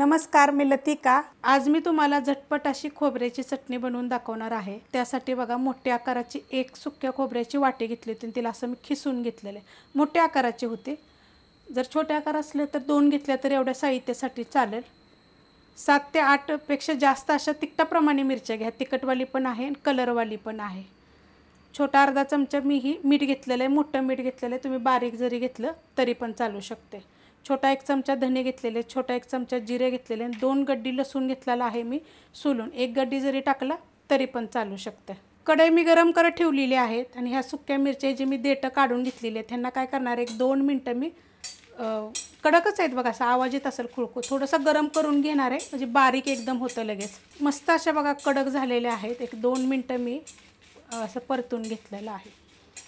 नमस्कार, मी लतिका। आज मी तुम्हाला झटपट अशी खोबऱ्याची चटणी बनवून दाखवणार आहे। त्यासाठी बघा, मोठ्या आकाराची एक सुक्या खोबऱ्याची वाटी घेतली होती, तिला असं मी खिसून घेतलेले। मोठ्या आकाराची होती, जर छोट्या आकार असले तर 2 घेतल्या तर एवढ्या साहित्यासाठी चालेल। 7 ते 8 पेक्षा जास्त अशा तिखटाप्रमाणे मिरच्या घ्या, तिखटवाली पण आहे आणि कलरवाली पण आहे। छोटा अर्धा चमचा मी ही मीठ घेतलेलं आहे, मोठं मीठ घेतलेलं आहे, तुम्ही बारीक जरी घेतलं तरी पण चालू शकते। छोटा 1 चमचा धने घेतलेले, छोटा 1 चमचा जिरे घेतलेले, 2 गड्डी लसूण घेतलेला आहे मी सोलून। 1 गड्डी जरी टाकला तरी पण चालू शकते। कढई मी गरम करत ठेवलेली आहे आणि ह्या सुक्या मिरच्या जी मी देठ काढून घेतलेली आहेत त्यांना काय करणार, 1-2 मिनिटं मी कडकच आहेत बघा, असा आवाज येत असेल खुळखुळ, थोडंसं गरम करून घेणार आहे, म्हणजे बारीक एकदम होतं लगेच। मस्त अशा बघा कडक झालेल्या आहेत। 1-2 मिनिटं मी असं परतून घेतलेलं आहे।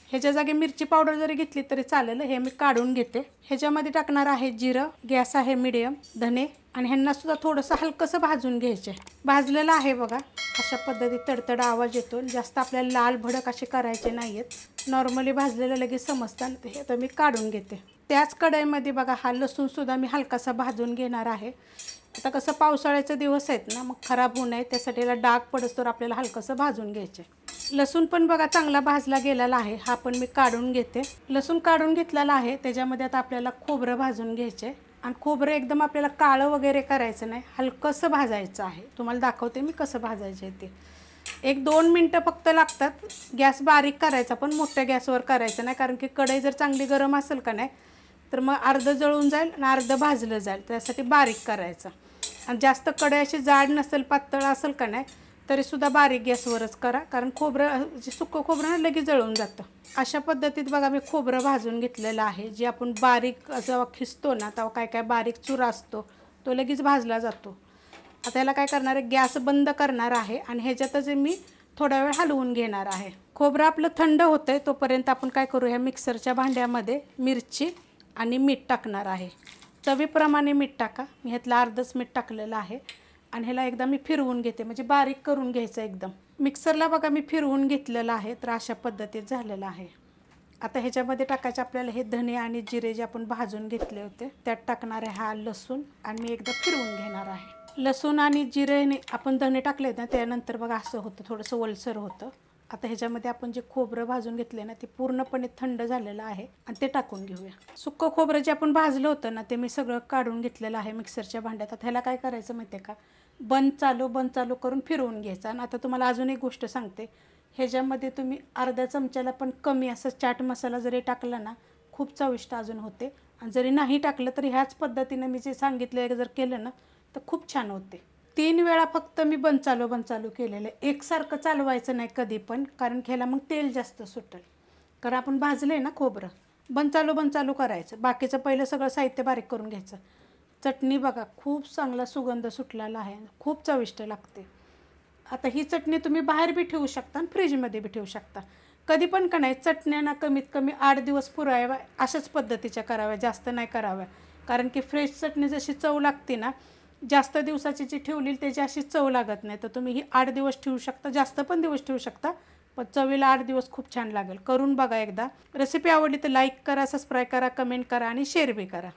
ह्याच्या जागी मिरची पावडर जरी घेतली तरी चालेल, हे मी काढून घेते। ह्याच्यामध्ये टाकणार आहे जिरं, गॅस आहे मीडियम, धने, आणि ह्यांना सुद्धा थोडंसं हलकंसं भाजून घ्यायचे। भाजलेलं आहे बघा, अशा पद्धतीत तडतड आवाज येतो। जास्त आपल्याला लाल भडक असे करायचे नाही आहेत, नॉर्मली भाजलेलं लगेच समजतात। हे आता मी काढून घेते। त्याच कढईमध्ये बघा हा लसूण सुद्धा मी हलकासा भाजून घेणार आहे। आता कसं पावसाळ्याचे दिवस आहेत ना, मग खराब होऊ नये त्यासाठी याला डाग पडस्तोवर आपल्याला हलकंसं भाजून घ्यायचे। लसूण पण बघा चांगला भाजला गेलेला आहे, हा पण मी काढून घेते। लसूण काढून घेतलेला आहे, त्याच्यामध्ये आता आपल्याला खोबरं भाजून घ्यायचे। आणि खोबरं एकदम आपल्याला काळं वगैरे करायचं नाही, हलकंसं भाजायचं आहे। तुम्हाला दाखवते मी कसं भाजायचं आहे ते। 1-2 मिनिटं फक्त लागतात। गॅस बारीक करायचा, पण मोठ्या गॅसवर करायचं नाही, कारण की कढई जर चांगली गरम असेल का नाही तर मग अर्धं जळून जाईल आणि अर्धं भाजलं जाईल, त्यासाठी बारीक करायचं। आणि जास्त कढई अशी जाड नसेल, पातळ असेल का नाही तरीसुद्धा बारीक गॅसवरच करा, कारण खोबरं जे सुकं खोबरं लगेच जळून जातं। अशा पद्धतीत बघा मी खोबरं भाजून घेतलेलं आहे। जे आपण बारीक जेव्हा खिसतो ना तेव्हा काय काय बारीक चुरा असतो तो लगेच भाजला जातो। आता याला काय करणार आहे, गॅस बंद करणार आहे आणि ह्याच्यातच मी थोडा वेळ हलवून घेणार आहे। खोबरं आपलं थंड होतंय तोपर्यंत आपण काय करू, ह्या मिक्सरच्या भांड्यामध्ये मिरची आणि मीठ टाकणार आहे। चवीप्रमाणे मीठ टाका, मी ह्यातलं अर्धच मीठ टाकलेलं आहे। आणि ह्याला एकदा मी फिरवून घेते, म्हणजे बारीक करून घ्यायचं एकदम। मिक्सरला बघा मी फिरवून घेतलेलं आहे, तर अशा पद्धतीत झालेलं आहे। आता ह्याच्यामध्ये टाकायचे आपल्याला हे धने आणि जिरे जे आपण भाजून घेतले होते, त्यात टाकणार आहे हा लसूण आणि मी एकदा फिरवून घेणार आहे। लसूण आणि जिरेने आपण धने टाकले ना त्यानंतर बघा असं होतं, थोडंसं ओलसर होतं। आता ह्याच्यामध्ये आपण जे खोबरं भाजून घेतले ना ते पूर्णपणे थंड झालेलं आहे आणि ते टाकून घेऊया। सुक्कं खोबरं जे आपण भाजलं होतं ना ते मी सगळं काढून घेतलेलं आहे मिक्सरच्या भांड्यात। आता ह्याला काय करायचं माहिती आहे का, बंद चालू करून फिरवून घ्यायचं। आणि आता तुम्हाला अजून एक गोष्ट सांगते, ह्याच्यामध्ये तुम्ही अर्ध्या चमच्याला पण कमी असं चाट मसाला जरी टाकला ना खूप चविष्ट अजून होते। आणि जरी नाही टाकलं तरी ह्याच पद्धतीने मी जे सांगितलं जर केलं ना तर खूप छान होते। 3 वेळा फक्त मी बंद चालू केलेलं आहे, एकसारखं चालवायचं नाही कधी पण, कारण ह्याला मग तेल जास्त सुटेल, कारण आपण भाजलं आहे ना खोबरं। बंद चालू करायचं, बाकीचं पहिलं सगळं साहित्य बारीक करून घ्यायचं। चटणी बघा खूप चांगला सुगंध सुटलेला आहे, खूप चविष्ट लागते। आता ही चटणी तुम्ही बाहेर बी ठेवू शकता आणि फ्रीजमध्ये बी ठेवू शकता। कधी पण का नाही चटण्यांना कमीत कमी 8 दिवस पुराव्या, अशाच पद्धतीच्या कराव्या, जास्त नाही कराव्या, कारण की फ्रेश चटणी जशी चव लागते ना, जास्त दिवसाची जी ठेवली त्याची अशी चव लागत नाही। तर तुम्ही ही 8 दिवस ठेवू शकता, जास्त पण दिवस ठेवू शकता, पण चवीला 8 दिवस खूप छान लागेल। करून बघा एकदा। रेसिपी आवडली तर लाईक करा, सबस्क्राईब करा, कमेंट करा आणि शेअर बी करा।